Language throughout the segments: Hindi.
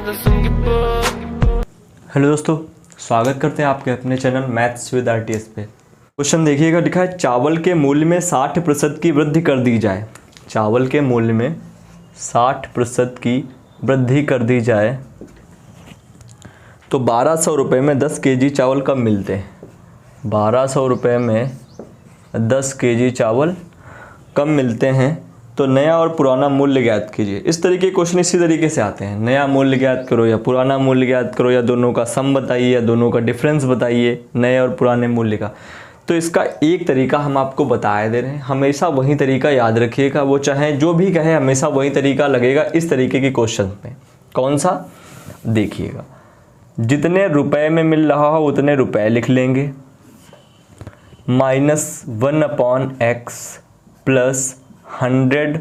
हेलो दोस्तों, स्वागत करते हैं आपके अपने चैनल मैथ्स विद आरटीएस पे। क्वेश्चन देखिएगा, लिखा है चावल के मूल्य में 60% की वृद्धि कर दी जाए। चावल के मूल्य में 60% की वृद्धि कर दी जाए तो 1200 रुपये में 10 केजी चावल कब मिलते हैं? 1200 रुपये में 10 केजी चावल कब मिलते हैं? तो नया और पुराना मूल्य ज्ञात कीजिए। इस तरीके के क्वेश्चन इसी तरीके से आते हैं, नया मूल्य ज्ञात करो या पुराना मूल्य ज्ञात करो या दोनों का सम बताइए या दोनों का डिफरेंस बताइए नए और पुराने मूल्य का। तो इसका एक तरीका हम आपको बताए दे रहे हैं, हमेशा वही तरीका याद रखिएगा, वो चाहे जो भी कहे हमेशा वही तरीका लगेगा इस तरीके के क्वेश्चन में। कौन सा? देखिएगा, जितने रुपए में मिल रहा हो उतने रुपए लिख लेंगे, -1/x प्लस 100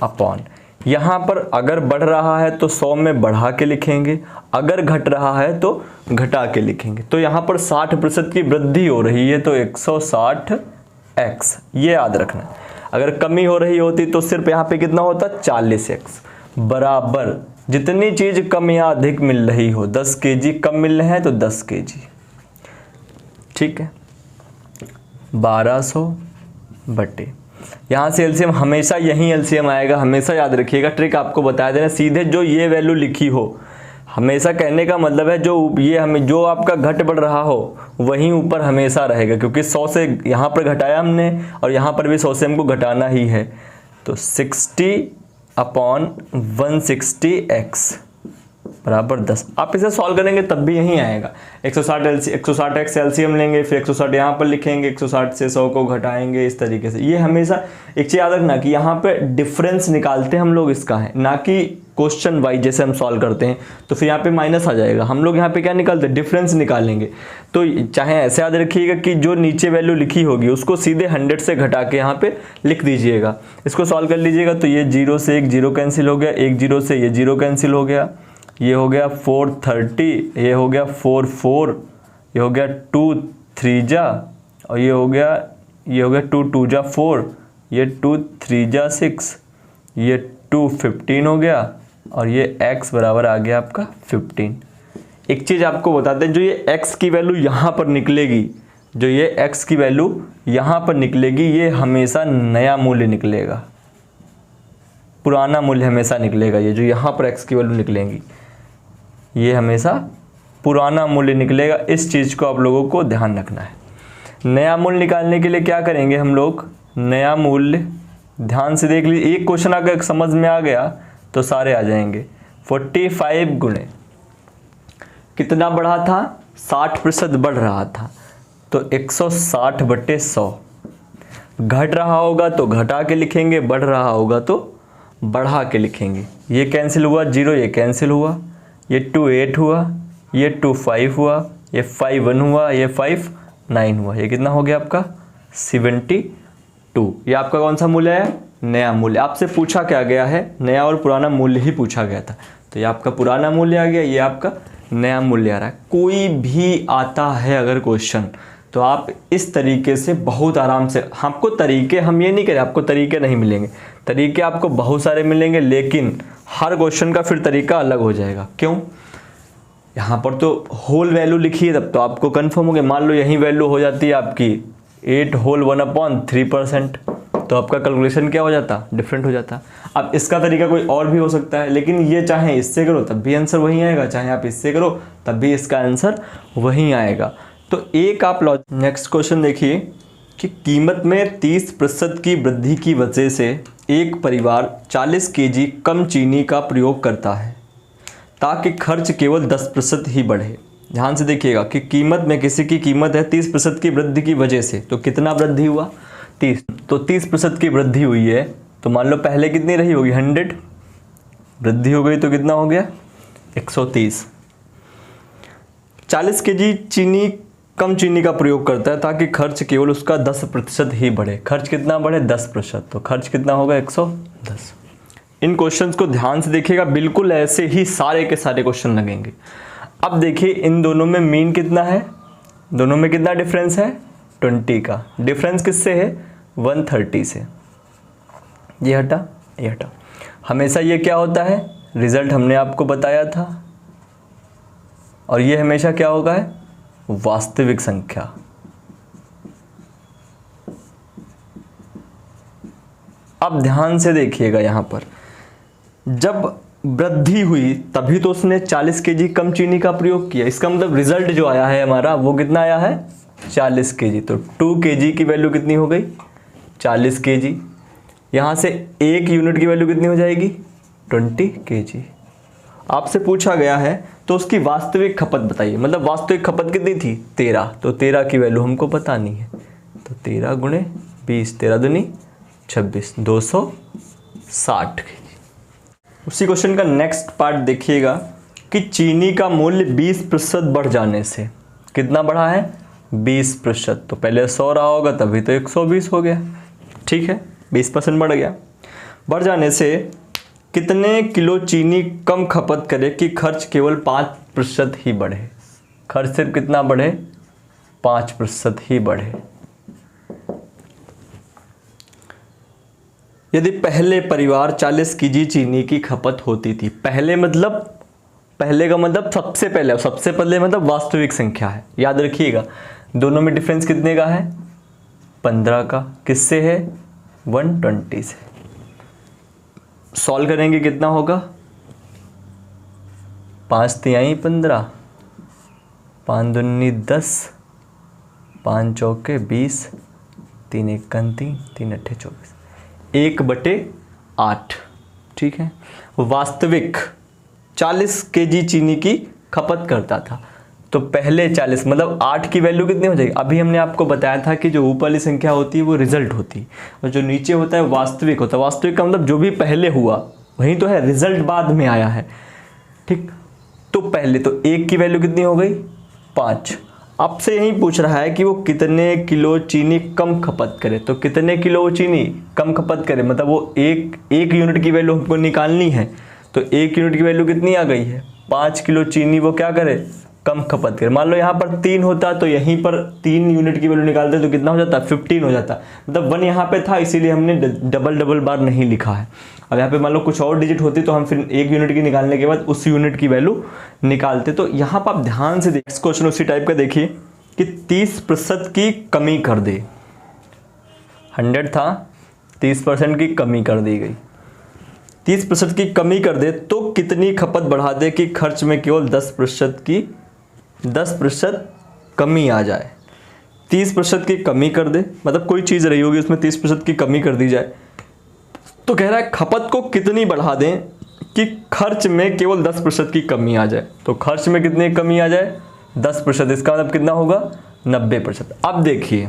अपॉन, यहाँ पर अगर बढ़ रहा है तो 100 में बढ़ा के लिखेंगे, अगर घट रहा है तो घटा के लिखेंगे। तो यहाँ पर 60% की वृद्धि हो रही है तो 160x, ये याद रखना। अगर कमी हो रही होती तो सिर्फ यहाँ पे कितना होता? 40x बराबर जितनी चीज कम या अधिक मिल रही हो, 10 केजी कम मिल रहे हैं तो 10 केजी, ठीक है। 1200 बटे, यहाँ से एलसीएम हमेशा यही एलसीएम आएगा, हमेशा याद रखिएगा। ट्रिक आपको बता देना, सीधे जो ये वैल्यू लिखी हो, हमेशा कहने का मतलब है जो ये हमें जो आपका घट बढ़ रहा हो वहीं ऊपर हमेशा रहेगा, क्योंकि 100 से यहाँ पर घटाया हमने और यहाँ पर भी 100 से हमको घटाना ही है। तो 60/160x बराबर 10। आप इसे सॉल्व करेंगे तब भी यही आएगा। 160x एलसीएम लेंगे, फिर 160 यहाँ पर लिखेंगे, 160 से 100 को घटाएंगे, इस तरीके से। ये हमेशा एक चीज़ याद रखना कि यहाँ पे डिफरेंस निकालते हम लोग इसका है, ना कि क्वेश्चन वाइज जैसे हम सॉल्व करते हैं तो फिर यहाँ पे माइनस आ जाएगा। हम लोग यहाँ पे क्या निकालते हैं? डिफरेंस निकालेंगे। तो चाहे ऐसे याद रखिएगा कि जो नीचे वैल्यू लिखी होगी उसको सीधे 100 से घटा के यहाँ पे लिख दीजिएगा। इसको सॉल्व कर लीजिएगा तो ये 0 से 1 0 कैंसिल हो गया, 1 0 से ये 0 कैंसिल हो गया, ये हो गया 430, ये हो गया 4 ये हो गया 2 3 जा, और ये हो गया 2 2 जा 4, ये 2 3 जा 6, ये 2 15 हो गया, और ये x बराबर आ गया आपका 15। एक चीज़ आपको बताते हैं, जो ये x की वैल्यू यहाँ पर निकलेगी, जो ये x की वैल्यू यहाँ पर निकलेगी, ये हमेशा नया मूल्य निकलेगा, पुराना मूल्य हमेशा निकलेगा। ये जो यहाँ पर x की वैल्यू निकलेंगी ये हमेशा पुराना मूल्य निकलेगा। इस चीज़ को आप लोगों को ध्यान रखना है। नया मूल्य निकालने के लिए क्या करेंगे हम लोग? नया मूल्य ध्यान से देख लीजिए, एक क्वेश्चन अगर समझ में आ गया तो सारे आ जाएंगे। 45 गुणे कितना बढ़ा था? 60% बढ़ रहा था तो 160 बटे 100। घट रहा होगा तो घटा के लिखेंगे, बढ़ रहा होगा तो बढ़ा के लिखेंगे। ये कैंसिल हुआ, 0 ये कैंसिल हुआ, ये 2 8 हुआ, ये 2 5 हुआ, ये 5 1 हुआ, ये 5 9 हुआ। ये कितना हो गया आपका? 72। ये आपका कौन सा मूल्य है? नया मूल्य। आपसे पूछा क्या गया है? नया और पुराना मूल्य ही पूछा गया था, तो ये आपका पुराना मूल्य आ गया, ये आपका नया मूल्य आ रहा है। कोई भी आता है अगर क्वेश्चन तो आप इस तरीके से बहुत आराम से, आपको तरीके, हम ये नहीं कह रहे आपको तरीके नहीं मिलेंगे, तरीके आपको बहुत सारे मिलेंगे, लेकिन हर क्वेश्चन का फिर तरीका अलग हो जाएगा। क्यों? यहाँ पर तो होल वैल्यू लिखी है, तब तो आपको कंफर्म हो गया। मान लो यही वैल्यू हो जाती है आपकी 8 होल 1/3%, तो आपका कैलकुलेशन क्या हो जाता? डिफरेंट हो जाता। अब इसका तरीका कोई और भी हो सकता है, लेकिन ये चाहे इससे करो तब भी आंसर वही आएगा, चाहे आप इससे करो तब भी इसका आंसर वही आएगा। तो एक आप नेक्स्ट क्वेश्चन देखिए कि कीमत में 30% की वृद्धि की वजह से एक परिवार 40 केजी कम चीनी का प्रयोग करता है ताकि खर्च केवल 10% ही बढ़े। ध्यान से देखिएगा कि कीमत में किसी की कीमत है 30% की वृद्धि की वजह से, तो कितना वृद्धि हुआ? 30। तो 30% की वृद्धि हुई है तो मान लो पहले कितनी रही होगी? 100 वृद्धि हो गई तो कितना हो गया? 130। 40 केजी चीनी कम चीनी का प्रयोग करता है ताकि खर्च केवल उसका 10% ही बढ़े। खर्च कितना बढ़े? 10%। तो खर्च कितना होगा? 110। इन क्वेश्चंस को ध्यान से देखिएगा, बिल्कुल ऐसे ही सारे के सारे क्वेश्चन लगेंगे। अब देखिए इन दोनों में मीन कितना है? दोनों में कितना डिफरेंस है? 20 का। डिफरेंस किससे है? 130 से। ये हटा, ये हटा। हमेशा ये क्या होता है? रिजल्ट हमने आपको बताया था, और ये हमेशा क्या होगा है, वास्तविक संख्या। अब ध्यान से देखिएगा यहाँ पर, जब वृद्धि हुई तभी तो उसने 40 केजी कम चीनी का प्रयोग किया। इसका मतलब रिजल्ट जो आया है हमारा वो कितना आया है, 40 केजी। तो 2 केजी की वैल्यू कितनी हो गई, 40 केजी। यहाँ से 1 यूनिट की वैल्यू कितनी हो जाएगी, 20 केजी। आपसे पूछा गया है तो उसकी वास्तविक खपत बताइए, मतलब वास्तविक खपत कितनी थी, 13। तो 13 की वैल्यू हमको बतानी है। तो 13 गुणे 20, 13 दूनी 26, 260 केजी। उसी क्वेश्चन का नेक्स्ट पार्ट देखिएगा कि चीनी का मूल्य 20% बढ़ जाने से, कितना बढ़ा है, 20%। तो पहले 100 रहा होगा तभी तो 120 हो गया, ठीक है, 20% बढ़ गया। बढ़ जाने से कितने किलो चीनी कम खपत करे कि खर्च केवल 5% ही बढ़े। खर्च सिर्फ कितना बढ़े, 5% ही बढ़े। यदि पहले परिवार 40 केजी चीनी की खपत होती थी, पहले मतलब, पहले का मतलब सबसे पहले, सबसे पहले मतलब वास्तविक संख्या है, याद रखिएगा। दोनों में डिफरेंस कितने का है, 15 का। किससे है, 120 से। सॉल्व करेंगे कितना होगा, 5 तिहाई 15, 5 दूनी 10, 5 चौके 20, 3 एकम 3, 3 अट्ठे 24, 1/8, ठीक है। वास्तविक 40 केजी चीनी की खपत करता था। तो पहले 40 मतलब 8 की वैल्यू कितनी हो जाएगी। अभी हमने आपको बताया था कि जो ऊपर वाली संख्या होती है वो रिजल्ट होती है और जो नीचे होता है वास्तविक होता है। वास्तविक का मतलब जो भी पहले हुआ वही तो है, रिजल्ट बाद में आया है, ठीक। तो पहले तो 1 की वैल्यू कितनी हो गई, 5। आपसे यही पूछ रहा है कि वो कितने किलो चीनी कम खपत करे। तो कितने किलो चीनी कम खपत करे मतलब वो एक यूनिट की वैल्यू हमको निकालनी है। तो 1 यूनिट की वैल्यू कितनी आ गई है, 5 किलो चीनी वो क्या करे, कम खपत करे। मान लो यहाँ पर 3 होता तो यहीं पर 3 यूनिट की वैल्यू निकालते तो कितना हो जाता, 15 हो जाता। मतलब 1 यहाँ पे था इसीलिए हमने डबल बार नहीं लिखा है। अब यहाँ पे मान लो कुछ और डिजिट होती तो हम फिर 1 यूनिट की निकालने के बाद उस यूनिट की वैल्यू निकालते। तो यहाँ पर आप ध्यान से देखिए, क्वेश्चन उसी टाइप का देखिए कि 30% की कमी कर दे। 100 था, 30% की कमी कर दी गई। 30% की कमी कर दे तो कितनी खपत बढ़ा दे कि खर्च में केवल 10% कमी आ जाए। 30% की कमी कर दे मतलब कोई चीज़ रही होगी उसमें 30% की कमी कर दी जाए। तो कह रहा है खपत को कितनी बढ़ा दें कि खर्च में केवल 10% की कमी आ जाए। तो खर्च में कितनी कमी आ जाए, 10%। इसका मतलब कितना होगा, 90%। अब देखिए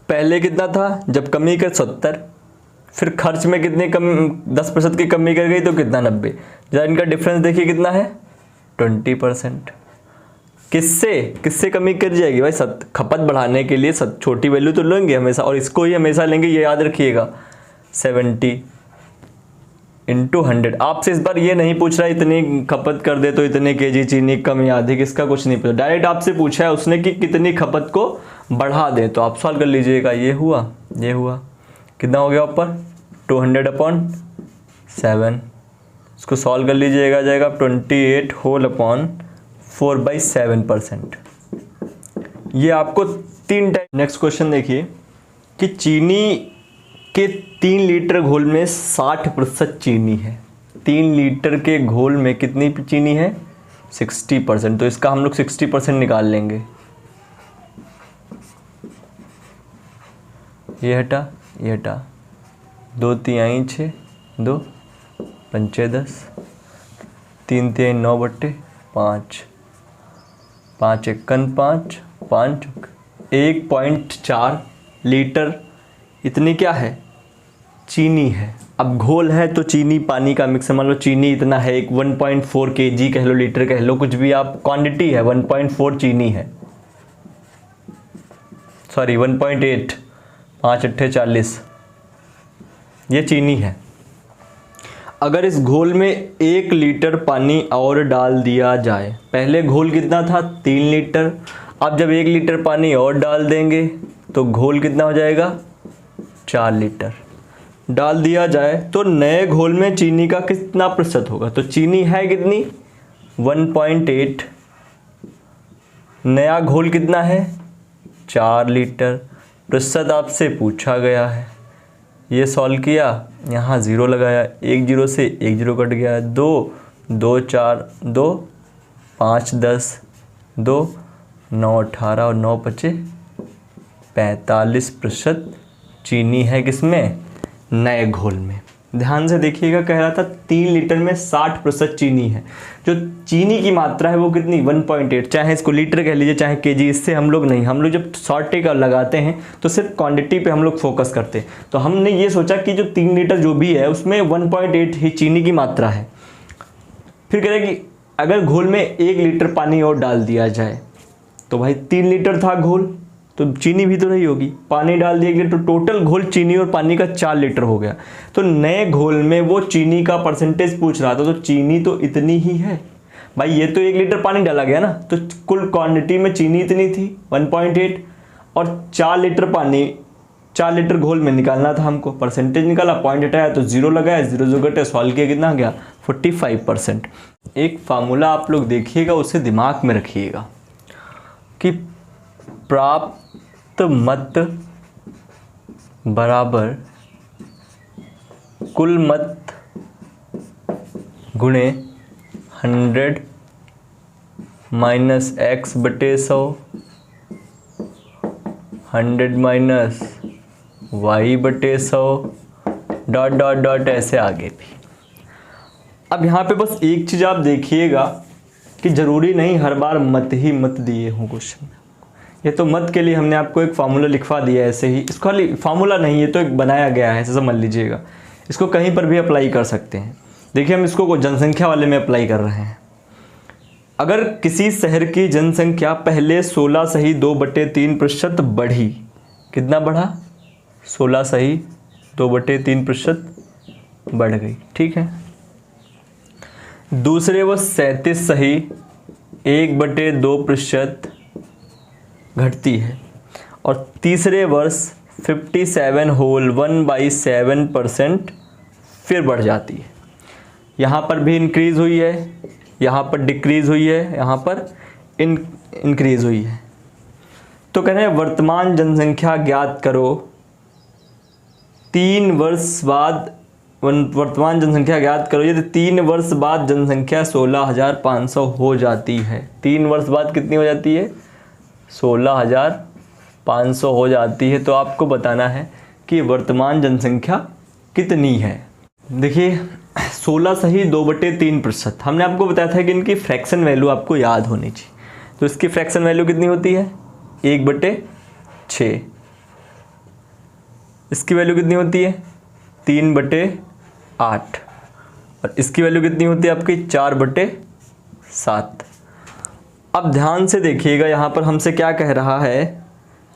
पहले कितना था, जब कमी कर 70, फिर खर्च में कितनी कम 10% की कमी कर गई तो कितना, 90। जरा इनका डिफरेंस देखिए कितना है, 20%। किससे कमी कर जाएगी भाई, खपत बढ़ाने के लिए छोटी वैल्यू तो लेंगे हमेशा और इसको ही हमेशा लेंगे, ये याद रखिएगा। 70 × 100। आपसे इस बार ये नहीं पूछ रहा है इतनी खपत कर दे तो इतने केजी चीनी कम या अधिक, इसका कुछ नहीं पूछा। डायरेक्ट आपसे पूछा है उसने कि कितनी खपत को बढ़ा दे। तो आप सॉल्व कर लीजिएगा, ये हुआ, ये हुआ, कितना हो गया ऊपर, 200/7। इसको सॉल्व कर लीजिएगा, जाएगा 28 होल अपॉन 4/7%। ये आपको 3 टाइम। नेक्स्ट क्वेश्चन देखिए कि चीनी के 3 लीटर घोल में 60% चीनी है। 3 लीटर के घोल में कितनी चीनी है, 60%। तो इसका हम लोग 60% निकाल लेंगे। ये हटा, ये हटा, 2 तिहाई 6, 2 पंचे 10, 3 तिहाई 9/5, 5 एकम 5, 5 1.4 लीटर इतनी क्या है, चीनी है। अब घोल है तो चीनी पानी का मिक्स, मान लो चीनी इतना है, एक 1.4 kg कह लो, लीटर कह लो, कुछ भी आप, क्वांटिटी है 1.4 चीनी है, सॉरी 1.8, 5 अट्ठे 40, ये चीनी है। अगर इस घोल में 1 लीटर पानी और डाल दिया जाए, पहले घोल कितना था, 3 लीटर। अब जब 1 लीटर पानी और डाल देंगे तो घोल कितना हो जाएगा, 4 लीटर डाल दिया जाए तो नए घोल में चीनी का कितना प्रतिशत होगा। तो चीनी है कितनी, 1.8, नया घोल कितना है 4 लीटर, प्रतिशत आपसे पूछा गया है। ये सॉल्व किया, यहाँ 0 लगाया, 1 0 से 1 0 कट गया, 2 2 4 2 5 10 2 9 18 और 9 5 45% चीनी है किसमें, नए घोल में। ध्यान से देखिएगा, कह रहा था 3 लीटर में 60% चीनी है। जो चीनी की मात्रा है वो कितनी 1.8, चाहे इसको लीटर कह लीजिए चाहे केजी, इससे हम लोग नहीं, हम लोग जब शॉर्टे का लगाते हैं तो सिर्फ क्वांटिटी पे हम लोग फोकस करते हैं। तो हमने ये सोचा कि जो 3 लीटर जो भी है उसमें 1.8 ही चीनी की मात्रा है। फिर कह रहे कि अगर घोल में 1 लीटर पानी और डाल दिया जाए, तो भाई 3 लीटर था घोल तो चीनी भी तो नहीं होगी, पानी डाल दिया गया तो टोटल घोल चीनी और पानी का 4 लीटर हो गया। तो नए घोल में वो चीनी का परसेंटेज पूछ रहा था, तो चीनी तो इतनी ही है भाई, ये तो 1 लीटर पानी डाला गया ना, तो कुल क्वांटिटी में चीनी इतनी थी 1.8 और 4 लीटर पानी, 4 लीटर घोल में निकालना था हमको, परसेंटेज निकाला, पॉइंट हटाया तो 0 लगाया, 0 जो घटे सॉल्व किया, कितना गया 45%। एक फार्मूला आप लोग देखिएगा, उसे दिमाग में रखिएगा कि प्राप्त मत बराबर कुल मत गुणे 100 माइनस x बटे 100, 100 माइनस y बटे 100 डॉट डॉट डॉट ऐसे आगे भी। अब यहाँ पे बस एक चीज़ आप देखिएगा कि ज़रूरी नहीं हर बार मत ही मत दिए हों क्वेश्चन में। ये तो मत के लिए हमने आपको एक फार्मूला लिखवा दिया है ऐसे ही, इसको खाली फार्मूला नहीं, ये तो एक बनाया गया है, ऐसे समझ लीजिएगा। इसको कहीं पर भी अप्लाई कर सकते हैं। देखिए हम इसको जनसंख्या वाले में अप्लाई कर रहे हैं। अगर किसी शहर की जनसंख्या पहले 16 सही 2/3% बढ़ी, कितना बढ़ा 16 सही 2/3% बढ़ गई, ठीक है। दूसरे वो 37 सही 1/2% घटती है, और तीसरे वर्ष 57 होल 1/7% फिर बढ़ जाती है। यहाँ पर भी इंक्रीज हुई है, यहाँ पर डिक्रीज हुई है, यहाँ पर इंक्रीज हुई है। तो कह रहे हैं वर्तमान जनसंख्या ज्ञात करो 3 वर्ष बाद, वर्तमान जनसंख्या ज्ञात करो यदि 3 वर्ष बाद जनसंख्या 16,500 हो जाती है। 3 वर्ष बाद कितनी हो जाती है 16,500 हो जाती है। तो आपको बताना है कि वर्तमान जनसंख्या कितनी है। देखिए 16 सही 2/3%, हमने आपको बताया था कि इनकी फ्रैक्शन वैल्यू आपको याद होनी चाहिए। तो इसकी फ्रैक्शन वैल्यू कितनी होती है 1/6। इसकी वैल्यू कितनी होती है 3/8, और इसकी वैल्यू कितनी होती है आपकी 4/7। अब ध्यान से देखिएगा, यहाँ पर हमसे क्या कह रहा है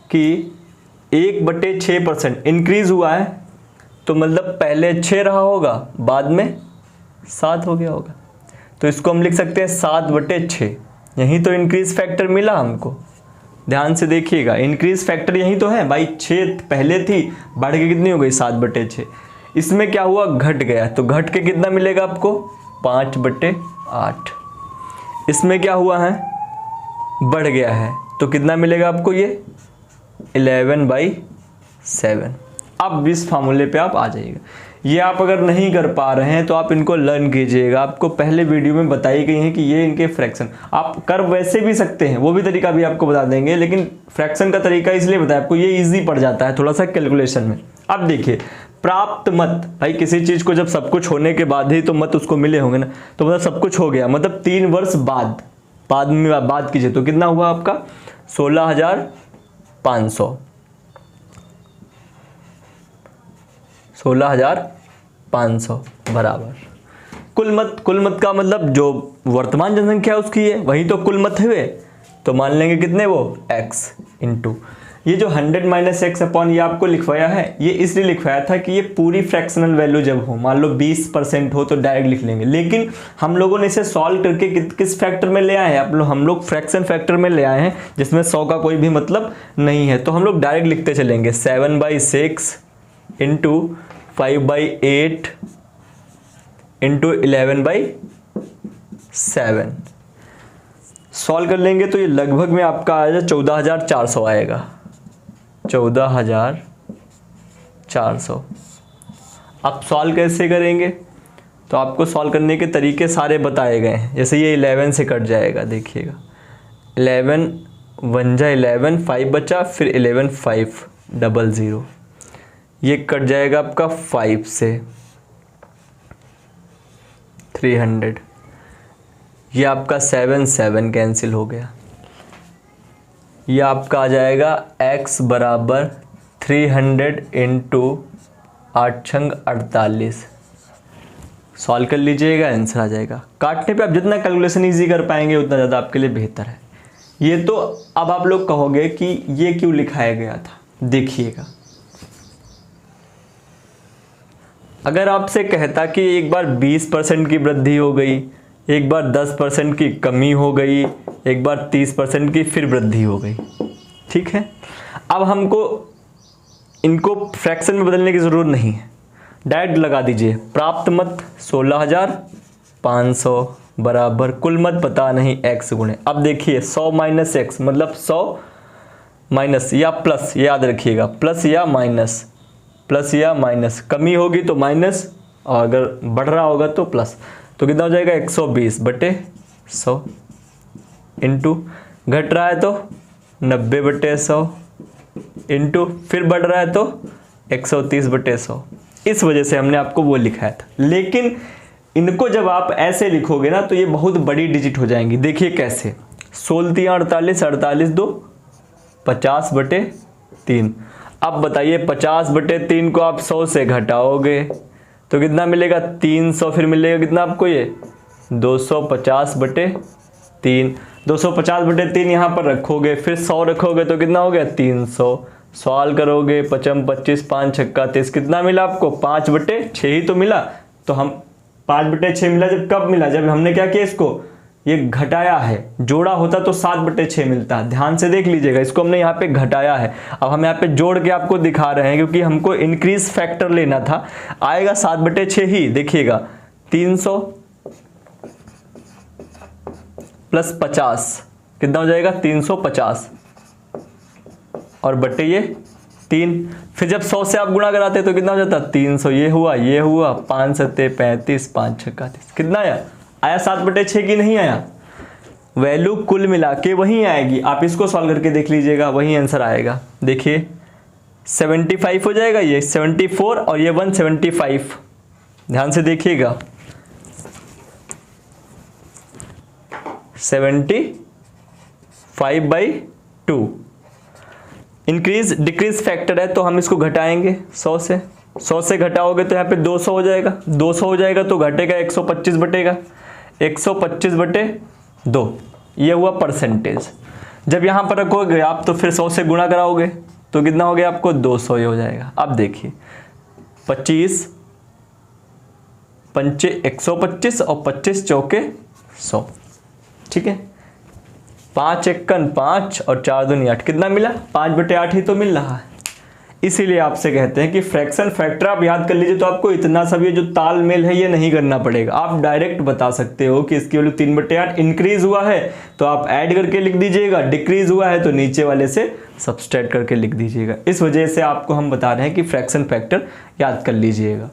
कि 1/6% इंक्रीज हुआ है, तो मतलब पहले 6 रहा होगा, बाद में 7 हो गया होगा। तो इसको हम लिख सकते हैं 7/6। यही तो इंक्रीज फैक्टर मिला हमको। ध्यान से देखिएगा, इंक्रीज फैक्टर यही तो है भाई, 6 पहले थी, बढ़ के कितनी हो गई 7/6। इसमें क्या हुआ घट गया, तो घट के कितना मिलेगा आपको 5/8। इसमें क्या हुआ है बढ़ गया है, तो कितना मिलेगा आपको ये 11/7। अब इस फार्मूले पे आप आ जाइएगा। ये आप अगर नहीं कर पा रहे हैं तो आप इनको लर्न कीजिएगा। आपको पहले वीडियो में बताई गई है कि ये इनके फ्रैक्शन आप कर वैसे भी सकते हैं, वो भी तरीका भी आपको बता देंगे, लेकिन फ्रैक्शन का तरीका इसलिए बताया आपको, ये इजी पड़ जाता है थोड़ा सा कैलकुलेशन में। अब देखिए प्राप्त मत, भाई किसी चीज़ को जब सब कुछ होने के बाद ही तो मत उसको मिले होंगे ना, तो मतलब सब कुछ हो गया, मतलब 3 वर्ष बाद में बात कीजिए तो कितना हुआ आपका 16,500। 16,500 बराबर कुल मत का मतलब जो वर्तमान जनसंख्या उसकी है वही तो कुल मत हुए। तो मान लेंगे कितने वो x इंटू ये जो 100 माइनस एक्स अपॉन ये आपको लिखवाया है, ये इसलिए लिखवाया था कि ये पूरी फ्रैक्शनल वैल्यू जब हो, मान लो 20% हो तो डायरेक्ट लिख लेंगे, लेकिन हम लोगों ने इसे सॉल्व करके किस फैक्टर में ले आए हैं, हम लोग फ्रैक्शन फैक्टर में ले आए हैं जिसमें 100 का कोई भी मतलब नहीं है। तो हम लोग डायरेक्ट लिखते चलेंगे 7/6 इंटू 5/8 इंटू 11/7। 7। सॉल्व कर लेंगे तो ये लगभग में आपका आएगा 14,400 आएगा, 14,400। आप सॉल्व कैसे करेंगे, तो आपको सॉल्व करने के तरीके सारे बताए गए हैं। जैसे ये 11 से कट जाएगा, देखिएगा 11 1 जा 11, 5 बचा, फिर 11 5 00, ये कट जाएगा आपका 5 से 300, ये आपका 7 7 कैंसिल हो गया। ये आपका आ जाएगा x बराबर 300 इंटू 8 छंग 48। सॉल्व कर लीजिएगा, आंसर आ जाएगा। काटने पे आप जितना कैलकुलेशन इजी कर पाएंगे उतना ज़्यादा आपके लिए बेहतर है। ये तो अब आप लोग कहोगे कि ये क्यों लिखाया गया था, देखिएगा। अगर आपसे कहता कि एक बार 20% की वृद्धि हो गई, एक बार 10% की कमी हो गई, एक बार 30% की फिर वृद्धि हो गई, ठीक है। अब हमको इनको फ्रैक्शन में बदलने की ज़रूरत नहीं है, डायरेक्ट लगा दीजिए। प्राप्त मत 16,500 बराबर कुल मत पता नहीं x गुणे। अब देखिए 100 माइनस एक्स मतलब 100 माइनस या प्लस, याद रखिएगा प्लस या माइनस, प्लस या माइनस, कमी होगी तो माइनस और अगर बढ़ रहा होगा तो प्लस। तो कितना हो जाएगा 120 बटे 100 इंटू घट रहा है तो 90 बटे 100 इंटू फिर बढ़ रहा है तो 130 बटे 100। इस वजह से हमने आपको वो लिखाया था। लेकिन इनको जब आप ऐसे लिखोगे ना तो ये बहुत बड़ी डिजिट हो जाएंगी। देखिए कैसे, 16 3 48, 48 2 50 बटे 3। अब बताइए 50 बटे 3 को आप 100 से घटाओगे तो कितना मिलेगा 300, फिर मिलेगा कितना आपको ये 250 बटे 3। 250 बटे 3 यहाँ पर रखोगे, फिर 100 रखोगे तो कितना हो गया 300। सवाल करोगे 55 25 5 छक्का 30, कितना मिला आपको 5 बटे 6 ही तो मिला। तो हम 5 बटे 6 मिला जब कब मिला, जब हमने क्या किया, इसको ये घटाया है। जोड़ा होता तो 7 बटे 6 मिलता। ध्यान से देख लीजिएगा, इसको हमने यहाँ पे घटाया है। अब हम यहाँ पे जोड़ के आपको दिखा रहे हैं क्योंकि हमको इंक्रीज फैक्टर लेना था। आएगा 7 बटे 6 ही, देखिएगा 300 प्लस 50 कितना हो जाएगा 350 और बटे ये 3। फिर जब 100 से आप गुणा कराते तो कितना हो जाता 300, ये हुआ 5 7 35 5 छक्का 30, कितना आया 7 बटे 6 की नहीं आया। वैल्यू कुल मिला के वही आएगी। आप इसको सॉल्व करके देख लीजिएगा, वही आंसर आएगा। देखिए 75 हो जाएगा, ये 74 और ये 175। ध्यान से देखिएगा 75/2। इंक्रीज डिक्रीज फैक्टर है तो हम इसको घटाएंगे 100 से। 100 से घटाओगे तो यहाँ पे 200 हो जाएगा, 200 हो जाएगा तो घटेगा 125 बटेगा 125 बटे 2। ये हुआ परसेंटेज। जब यहाँ पर रखोगे आप तो फिर 100 से गुणा कराओगे तो कितना हो गया आपको 200 ही हो जाएगा। अब देखिए 25 पंचे 125 और 25 चौके 100, ठीक है। 5 एकन 5 और 4 दूनी 8, कितना मिला 5 बटे 8 ही तो मिल रहा है। इसीलिए आपसे कहते हैं कि फ्रैक्शन फैक्टर आप याद कर लीजिए तो आपको इतना सब ये जो तालमेल है ये नहीं करना पड़ेगा। आप डायरेक्ट बता सकते हो कि इसकी वैल्यू 3 बटे 8। इंक्रीज हुआ है तो आप ऐड करके लिख दीजिएगा, डिक्रीज हुआ है तो नीचे वाले से सब्सट्रैक्ट करके लिख दीजिएगा। इस वजह से आपको हम बता रहे हैं कि फ्रैक्शन फैक्टर याद कर लीजिएगा।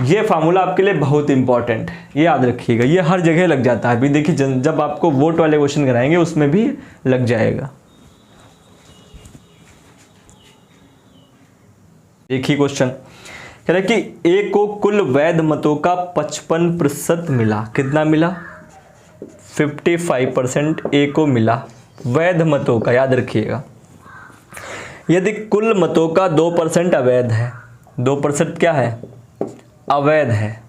ये फार्मूला आपके लिए बहुत इंपॉर्टेंट है, ये याद रखिएगा। ये हर जगह लग जाता है। अभी देखिए जब आपको वोट वाले क्वेश्चन कराएंगे उसमें भी लग जाएगा। एक ही क्वेश्चन कह रहा है कि ए को कुल वैध मतों का 55% मिला। कितना मिला 55% ए को मिला वैध मतों का, याद रखिएगा। यदि कुल मतों का 2% अवैध है, 2% क्या है अवैध है,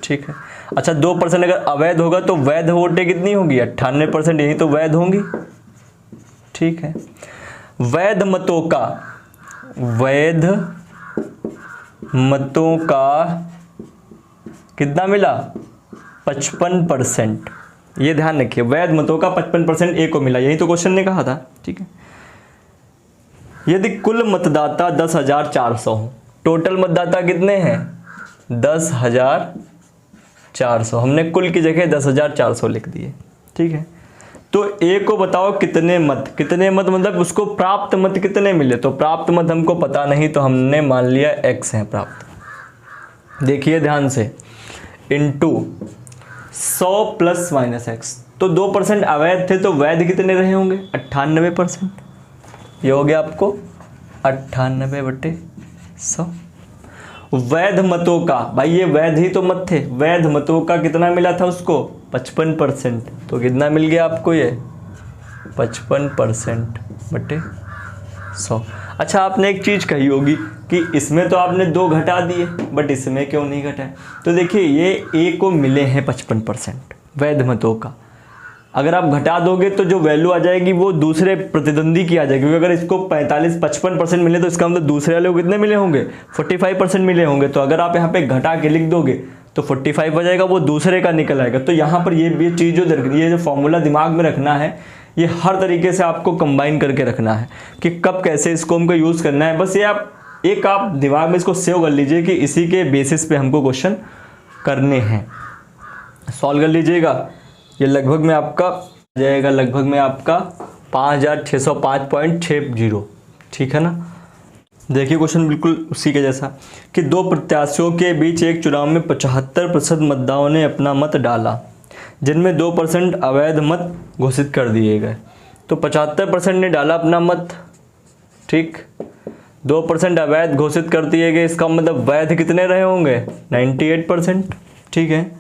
ठीक है। अच्छा 2% अगर अवैध होगा तो वैध वोटें कितनी होंगी 98%, यही तो वैध होंगी, ठीक है। वैध मतों का कितना मिला 55%। ये ध्यान रखिए, वैध मतों का 55% ए को मिला, यही तो क्वेश्चन ने कहा था, ठीक है। यदि कुल मतदाता 10,400 हो, टोटल मतदाता कितने हैं 10,000 400, हमने कुल की जगह 10,400 लिख दिए। ठीक है, तो ए को बताओ कितने मत, कितने मत मतलब उसको प्राप्त मत कितने मिले, तो प्राप्त मत हमको पता नहीं, तो हमने मान लिया x है प्राप्त। देखिए ध्यान से, इनटू 100 प्लस माइनस x, तो 2% अवैध थे तो वैध कितने रहे होंगे, 98%। ये हो गया आपको 98/100। वैध मतों का, भाई ये वैध ही तो मत थे, वैध मतों का कितना मिला था उसको, 55%, तो कितना मिल गया आपको ये 55/100। अच्छा, आपने एक चीज़ कही होगी कि इसमें तो आपने 2 घटा दिए, बट इसमें क्यों नहीं घटाए, तो देखिए ये ए को मिले हैं 55% वैध मतों का, अगर आप घटा दोगे तो जो वैल्यू आ जाएगी वो दूसरे प्रतिद्वंदी की आ जाएगी, क्योंकि अगर इसको 55% मिले तो इसका मतलब दूसरे वाले को कितने मिले होंगे, 45% मिले होंगे, तो अगर आप यहाँ पे घटा के लिख दोगे तो 45 हो जाएगा, वो दूसरे का निकल आएगा। तो यहाँ पर ये चीज़ ये जो फॉर्मूला दिमाग में रखना है, ये हर तरीके से आपको कंबाइन करके रखना है कि कब कैसे इसको हमको यूज़ करना है। बस ये आप दिमाग में इसको सेव कर लीजिए कि इसी के बेसिस पे हमको क्वेश्चन करने हैं। सॉल्व कर लीजिएगा, ये लगभग में आपका जाएगा, लगभग में आपका 5605.60। ठीक है ना। देखिए क्वेश्चन बिल्कुल उसी के जैसा कि 2 प्रत्याशियों के बीच एक चुनाव में 75% मतदाताओं ने अपना मत डाला, जिनमें 2% अवैध मत घोषित कर दिए गए। तो 75% ने डाला अपना मत, ठीक, 2% अवैध घोषित कर दिए गए, इसका मतलब वैध कितने रहे होंगे, 98%। ठीक है,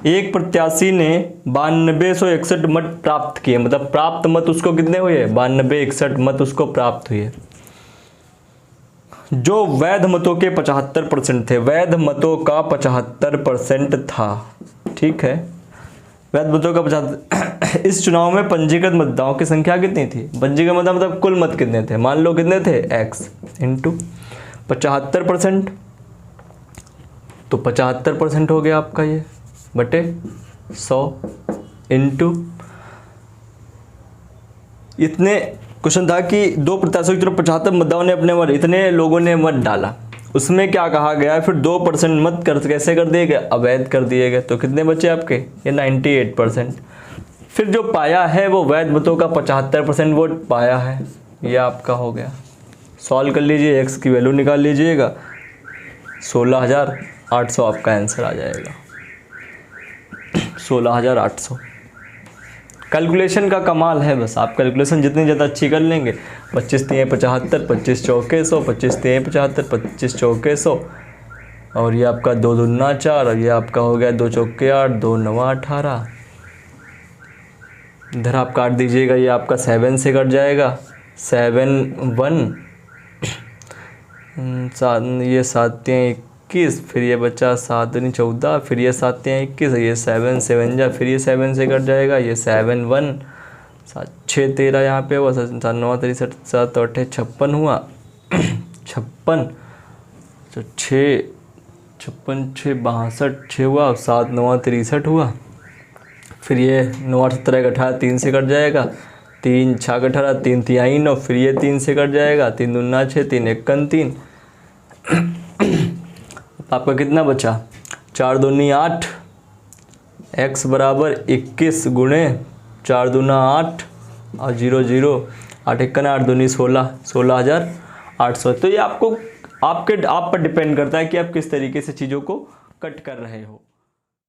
एक प्रत्याशी ने 9261 मत प्राप्त किए, मतलब प्राप्त मत उसको कितने हुए, 9261 मत उसको प्राप्त हुए, जो वैध मतों के 75% थे, वैध मतों का 75% था। ठीक है, वैध मतों का 75। इस चुनाव में पंजीकृत मतदाताओं की संख्या कितनी थी, पंजीकृत मतलब कुल मत कितने थे, मान लो कितने थे, x इंटू 75%, तो 75% हो गया आपका ये बटे 100 इंटू, इतने क्वेश्चन था कि 2 प्रत्याशियों की तरफ 75 मतदाताओं ने अपने मत, इतने लोगों ने मत डाला, उसमें क्या कहा गया, फिर 2% मत कैसे कर दिए गए, अवैध कर दिए गए, तो कितने बचे आपके, ये 98%। फिर जो पाया है वो वैध मतों का 75% वोट पाया है, ये आपका हो गया। सॉल्व कर लीजिए, x की वैल्यू निकाल लीजिएगा, 16,800 आपका आंसर आ जाएगा, 16,800। कैलकुलेशन का कमाल है, बस आप कैलकुलेशन जितनी ज़्यादा अच्छी कर लेंगे, 25 3 75, 25 चौके 100, 25 3 75, 25 चौके 100, और ये आपका 2 दूना 4, और ये आपका हो गया 2 चौके 8, 2 9 18। इधर आप काट दीजिएगा, ये आपका 7 से कट जाएगा, 7 1, ये 7 21, फिर ये बचा 7 दूनी 14, फिर ये 7 21, ये 7 7 जा, फिर ये 7 से कट जाएगा, ये 7 1, 7 6 13 यहाँ पे हुआ, 7 9 63, 7 8 56 हुआ, 56, 6 56 6 62 6 हुआ, 7 9 63 हुआ, फिर ये 9 8 17 18, 3 से कट जाएगा, 3 6 18, 3 3 9, फिर ये 3 से कट जाएगा, 3 दूना 6, 3 1 3। आपका कितना बचा, 4 दूनी 8, x बराबर 21 गुणे 4 दूना 8 और 0 0, 8 1 8 दूनी 16, 16,800। तो ये आप पर डिपेंड करता है कि आप किस तरीके से चीज़ों को कट कर रहे हो।